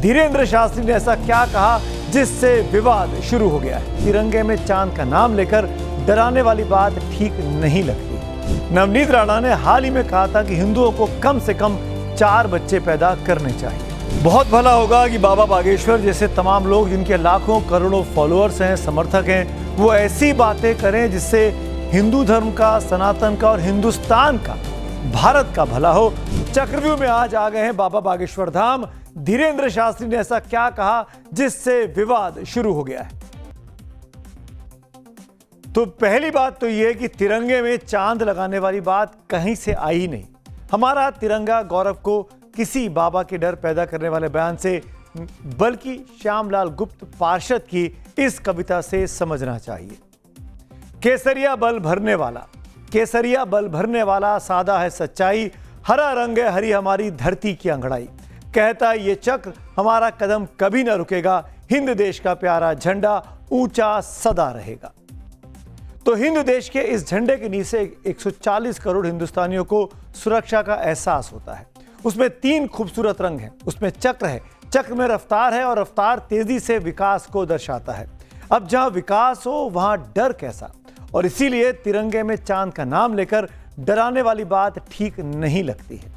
धीरेन्द्र शास्त्री ने ऐसा क्या कहा जिससे विवाद शुरू हो गया है? तिरंगे में चांद का नाम लेकर डराने वाली बात ठीक नहीं लगती। नवनीत राणा ने हाल ही में कहा था कि हिंदुओं को कम से कम 4 बच्चे पैदा करने चाहिए। बहुत भला होगा कि बाबा बागेश्वर जैसे तमाम लोग जिनके लाखों करोड़ों फॉलोअर्स हैं, समर्थक हैं, वो ऐसी बातें करें जिससे हिंदू धर्म का, सनातन का और हिंदुस्तान का, भारत का भला हो। चक्रव्यूह में आज आ गए हैं बाबा बागेश्वर धाम। धीरेन्द्र शास्त्री ने ऐसा क्या कहा जिससे विवाद शुरू हो गया है? तो पहली बात तो यह कि तिरंगे में चांद लगाने वाली बात कहीं से आई ही नहीं। हमारा तिरंगा गौरव को किसी बाबा के डर पैदा करने वाले बयान से, बल्कि श्यामलाल गुप्त पार्षद की इस कविता से समझना चाहिए। केसरिया बल भरने वाला, केसरिया बल भरने वाला, सादा है सच्चाई, हरा रंग है हरी हमारी धरती की अंगड़ाई। कहता ये चक्र हमारा कदम कभी ना रुकेगा, हिंद देश का प्यारा झंडा ऊंचा सदा रहेगा। तो हिंद देश के इस झंडे के नीचे 140 करोड़ हिंदुस्तानियों को सुरक्षा का एहसास होता है। उसमें 3 खूबसूरत रंग हैं, उसमें चक्र है, चक्र में रफ्तार है और रफ्तार तेजी से विकास को दर्शाता है। अब जहां विकास हो वहां डर कैसा? और इसीलिए तिरंगे में चांद का नाम लेकर डराने वाली बात ठीक नहीं लगती है।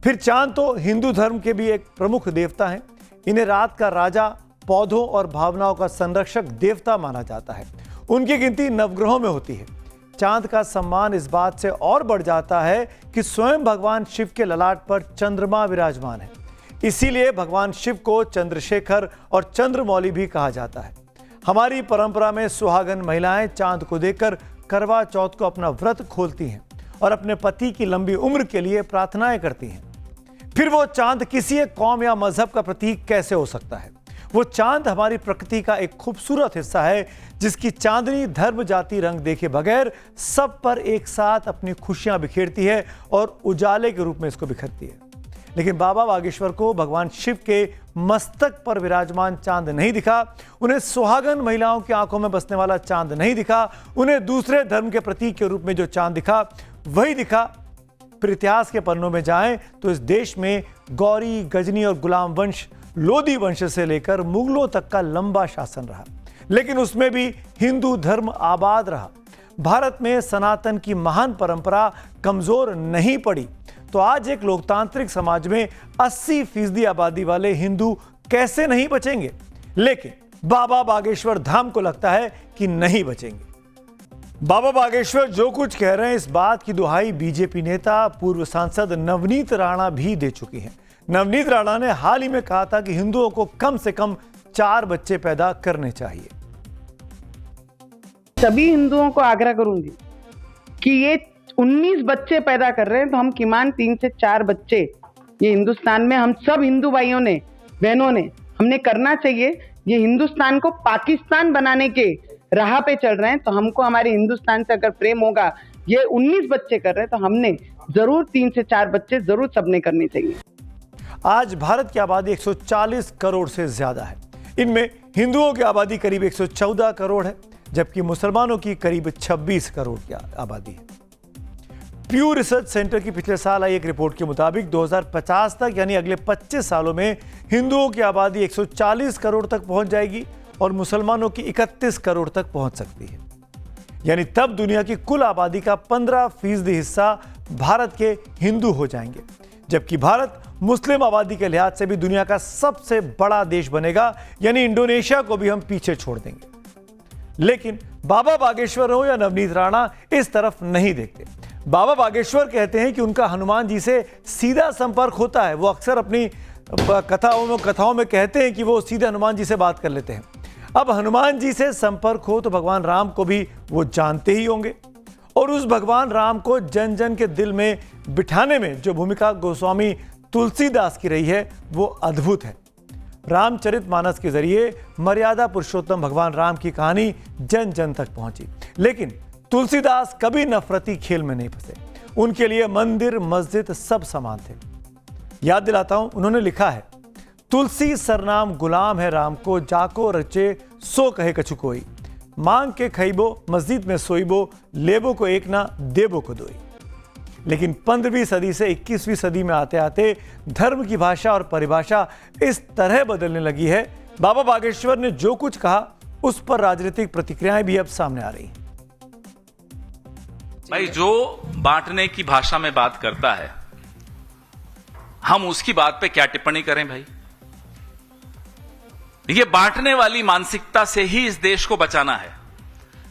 फिर चांद तो हिंदू धर्म के भी एक प्रमुख देवता हैं। इन्हें रात का राजा, पौधों और भावनाओं का संरक्षक देवता माना जाता है। उनकी गिनती नवग्रहों में होती है। चांद का सम्मान इस बात से और बढ़ जाता है कि स्वयं भगवान शिव के ललाट पर चंद्रमा विराजमान है। इसीलिए भगवान शिव को चंद्रशेखर और चंद्रमौली भी कहा जाता है। हमारी परंपरा में सुहागन महिलाएं चांद को देखकर करवा चौथ को अपना व्रत खोलती हैं और अपने पति की लंबी उम्र के लिए प्रार्थनाएं करती हैं। फिर वो चांद किसी एक कौम या मजहब का प्रतीक कैसे हो सकता है? वो चांद हमारी प्रकृति का एक खूबसूरत हिस्सा है, जिसकी चांदनी धर्म जाति रंग देखे बगैर सब पर एक साथ अपनी खुशियां बिखेरती है और उजाले के रूप में इसको बिखरती है। लेकिन बाबा बागेश्वर को भगवान शिव के मस्तक पर विराजमान चांद नहीं दिखा, उन्हें सुहागन महिलाओं की आंखों में बसने वाला चांद नहीं दिखा, उन्हें दूसरे धर्म के प्रतीक के रूप में जो चांद दिखा वही दिखा। फिर इतिहास के पन्नों में जाएं तो इस देश में गौरी, गजनी और गुलाम वंश, लोधी वंश से लेकर मुगलों तक का लंबा शासन रहा, लेकिन उसमें भी हिंदू धर्म आबाद रहा। भारत में सनातन की महान परंपरा कमजोर नहीं पड़ी। तो आज एक लोकतांत्रिक समाज में 80% आबादी वाले हिंदू कैसे नहीं बचेंगे? लेकिन बाबा बागेश्वर धाम को लगता है कि नहीं बचेंगे। बाबा बागेश्वर जो कुछ कह रहे हैं, इस बात की दुहाई बीजेपी नेता, पूर्व सांसद नवनीत राणा भी दे चुकी हैं। नवनीत राणा ने हाल ही में कहा था कि हिंदुओं को कम से कम 4 बच्चे पैदा करने चाहिए। सभी हिंदुओं को आग्रह करूंगी कि ये 19 बच्चे पैदा कर रहे हैं तो हम किमान 3 से 4 बच्चे ये हिंदुस्तान में हम सब हिंदू भाइयों ने, बहनों ने, हमने करना चाहिए। ये हिंदुस्तान को पाकिस्तान बनाने के राह पे चल रहे हैं, तो हमको हमारे हिंदुस्तान से अगर प्रेम होगा, ये 19 बच्चे कर रहे हैं तो हमने जरूर 3 से 4 बच्चे जरूर सबने करने चाहिए। आज भारत की आबादी 140 करोड़ से ज्यादा है। इनमें हिंदुओं की आबादी करीब 114 करोड़ है, जबकि मुसलमानों की करीब 26 करोड़ की आबादी है। प्यू रिसर्च सेंटर की पिछले साल आई एक रिपोर्ट के मुताबिक 2050 तक, यानी अगले 25 सालों में हिंदुओं की आबादी 140 करोड़ तक पहुंच जाएगी और मुसलमानों की 31 करोड़ तक पहुंच सकती है। यानी तब दुनिया की कुल आबादी का 15% हिस्सा भारत के हिंदू हो जाएंगे, जबकि भारत मुस्लिम आबादी के लिहाज से भी दुनिया का सबसे बड़ा देश बनेगा, यानी इंडोनेशिया को भी हम पीछे छोड़ देंगे। लेकिन बाबा बागेश्वर हो या नवनीत राणा इस तरफ नहीं देखते। बाबा बागेश्वर कहते हैं कि उनका हनुमान जी से सीधा संपर्क होता है। वो अक्सर अपनी कथाओं में कहते हैं कि वो सीधे हनुमान जी से बात कर लेते हैं। अब हनुमान जी से संपर्क हो तो भगवान राम को भी वो जानते ही होंगे, और उस भगवान राम को जन जन के दिल में बिठाने में जो भूमिका गोस्वामी तुलसीदास की रही है वो अद्भुत है। रामचरितमानस के जरिए मर्यादा पुरुषोत्तम भगवान राम की कहानी जन जन तक पहुंची, लेकिन तुलसीदास कभी नफरती खेल में नहीं फंसे। उनके लिए मंदिर, मस्जिद सब समान थे। याद दिलाता हूं, उन्होंने लिखा है, तुलसी सरनाम गुलाम है राम को, जाको रचे सो कहे कछु कोई, मांग के खइबो मस्जिद में सोइबो, लेबो को एक ना देबो को दोई। लेकिन 15वीं सदी से 21वीं सदी में आते आते धर्म की भाषा और परिभाषा इस तरह बदलने लगी है। बाबा बागेश्वर ने जो कुछ कहा उस पर राजनीतिक प्रतिक्रियाएं भी अब सामने आ रही हैं। भाई, जो बांटने की भाषा में बात करता है, हम उसकी बात पे क्या टिप्पणी करें भाई? ये बांटने वाली मानसिकता से ही इस देश को बचाना है।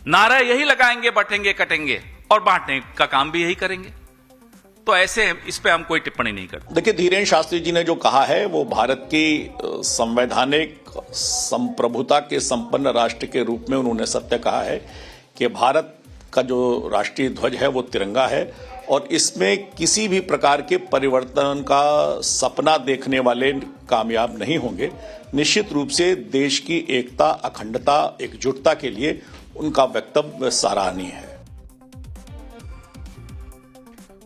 नारा यही लगाएंगे, बटेंगे कटेंगे, और बांटने का काम भी यही करेंगे। तो ऐसे इस पे हम कोई टिप्पणी नहीं करते। देखिए, धीरेन्द्र शास्त्री जी ने जो कहा है वो भारत की संवैधानिक संप्रभुता के संपन्न राष्ट्र के रूप में उन्होंने सत्य कहा है कि भारत का जो राष्ट्रीय ध्वज है वो तिरंगा है, और इसमें किसी भी प्रकार के परिवर्तन का सपना देखने वाले कामयाब नहीं होंगे। निश्चित रूप से देश की एकता, अखंडता, एकजुटता के लिए उनका वक्तव्य सराहनीय है।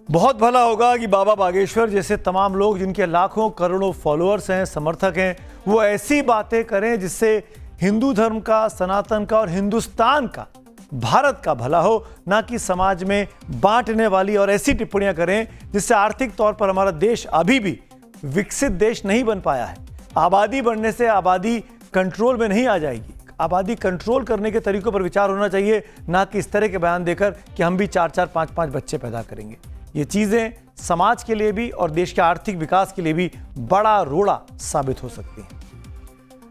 बहुत भला होगा कि बाबा बागेश्वर जैसे तमाम लोग जिनके लाखों करोड़ों फॉलोअर्स हैं, समर्थक हैं, वो ऐसी बातें करें जिससे हिंदू धर्म का, सनातन का और हिंदुस्तान का, भारत का भला हो, ना कि समाज में बांटने वाली और ऐसी टिप्पणियां करें जिससे आर्थिक तौर पर हमारा देश अभी भी विकसित देश नहीं बन पाया है। आबादी बढ़ने से आबादी कंट्रोल में नहीं आ जाएगी। आबादी कंट्रोल करने के तरीकों पर विचार होना चाहिए, ना कि इस तरह के बयान देकर कि हम भी 4-4, 5-5 बच्चे पैदा करेंगे। ये चीजें समाज के लिए भी और देश के आर्थिक विकास के लिए भी बड़ा रोड़ा साबित हो सकती हैं।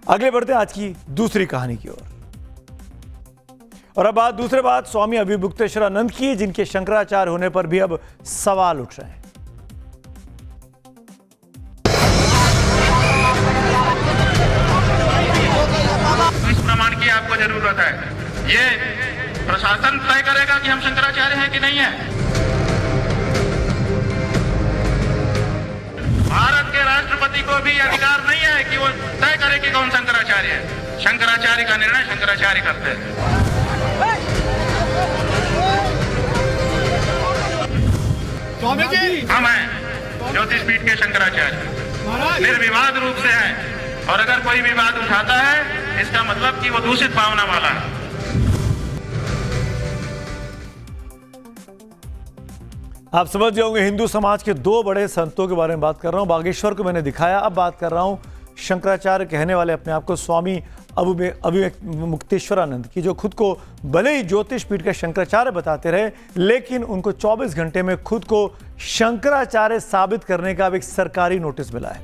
आगे बढ़ते हैं आज की दूसरी कहानी की ओर। और अब दूसरे बात स्वामी अभिमुक्तेश्वरानंद की, जिनके शंकराचार्य होने पर भी अब सवाल उठ रहे हैं। इस प्रमाण की आपको जरूरत है। ये प्रशासन तय करेगा कि हम शंकराचार्य हैं कि नहीं है। भारत के राष्ट्रपति को भी अधिकार नहीं है कि वो तय करे कि कौन शंकराचार्य है। शंकराचार्य का निर्णय शंकराचार्य करते हैं। स्वामी जी, हम हैं ज्योतिष पीठ के शंकराचार्य, निर्विवाद रूप से हैं, और अगर कोई विवाद उठाता है इसका मतलब कि वो दूषित भावना वाला है। आप समझ जाओगे, हिंदू समाज के दो बड़े संतों के बारे में बात कर रहा हूं। बागेश्वर को मैंने दिखाया, अब बात कर रहा हूं शंकराचार्य कहने वाले अपने आप को स्वामी अभिमुक्तेश्वरानंद की, जो खुद को भले ही ज्योतिष पीठ के शंकराचार्य बताते रहे, लेकिन उनको 24 घंटे में खुद को शंकराचार्य साबित करने का अब एक सरकारी नोटिस मिला है।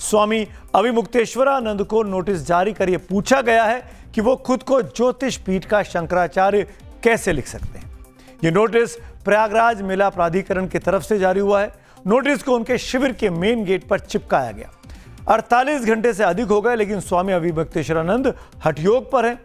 स्वामी अभिमुक्तेश्वरानंद को नोटिस जारी कर यह पूछा गया है कि वो खुद को ज्योतिष पीठ का शंकराचार्य कैसे लिख सकते हैं। यह नोटिस प्रयागराज मेला प्राधिकरण की तरफ से जारी हुआ है। नोटिस को उनके शिविर के मेन गेट पर चिपकाया गया। 48 घंटे से अधिक हो गए, लेकिन स्वामी अभिमुक्तेश्वरानंद हठयोग पर हैं।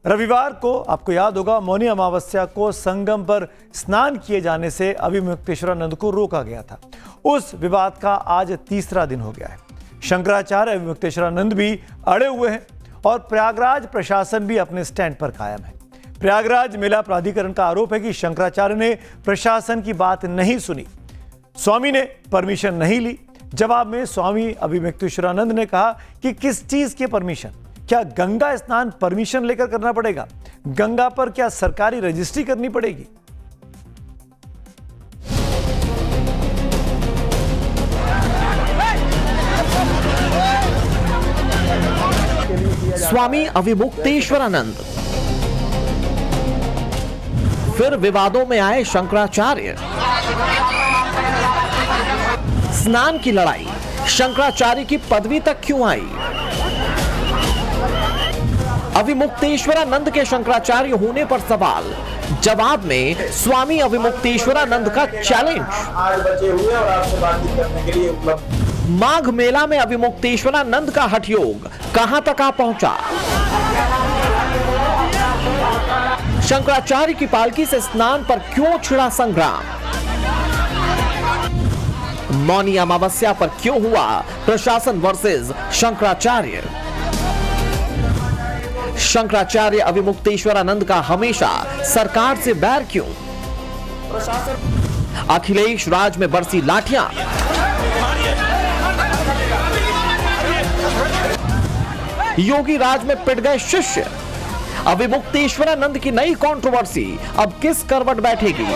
रविवार को आपको याद होगा, मौनी अमावस्या को संगम पर स्नान किए जाने से अभिमुक्तेश्वरानंद को रोका गया था। उस विवाद का आज तीसरा दिन हो गया है। शंकराचार्य अभिमुक्तेश्वरानंद भी अड़े हुए हैं और प्रयागराज प्रशासन भी अपने स्टैंड पर कायम है। प्रयागराज मेला प्राधिकरण का आरोप है कि शंकराचार्य ने प्रशासन की बात नहीं सुनी, स्वामी ने परमिशन नहीं ली। जवाब में स्वामी अभिमुक्तेश्वरानंद ने कहा कि किस चीज की परमिशन? क्या गंगा स्नान परमिशन लेकर करना पड़ेगा? गंगा पर क्या सरकारी रजिस्ट्री करनी पड़ेगी? स्वामी अभिमुक्तेश्वरानंद फिर विवादों में आए शंकराचार्य। स्नान की लड़ाई, शंकराचार्य की पदवी तक क्यों आई? अभिमुक्तेश्वरानंद के शंकराचार्य होने पर सवाल, जवाब में स्वामी अभिमुक्तेश्वरानंद का चैलेंज। 8 बचे हुए और आपसे बातचीत करने के लिए उपलब्ध। माघ मेला में अभिमुक्तेश्वरानंद का हठयोग कहां तक आ पहुंचा? शंकराचार्य की पालकी से स्नान पर क्यों छिड़ा संग्राम? मौनी अमावस्या पर क्यों हुआ प्रशासन वर्सेस शंकराचार्य? शंकराचार्य अभिमुक्तेश्वरानंद का हमेशा सरकार से बैर क्यों? अखिलेश राज में बरसी लाठियां, योगी राज में पिट गए शिष्य। अभिमुक्तेश्वरानंद की नई कंट्रोवर्सी अब किस करवट बैठेगी?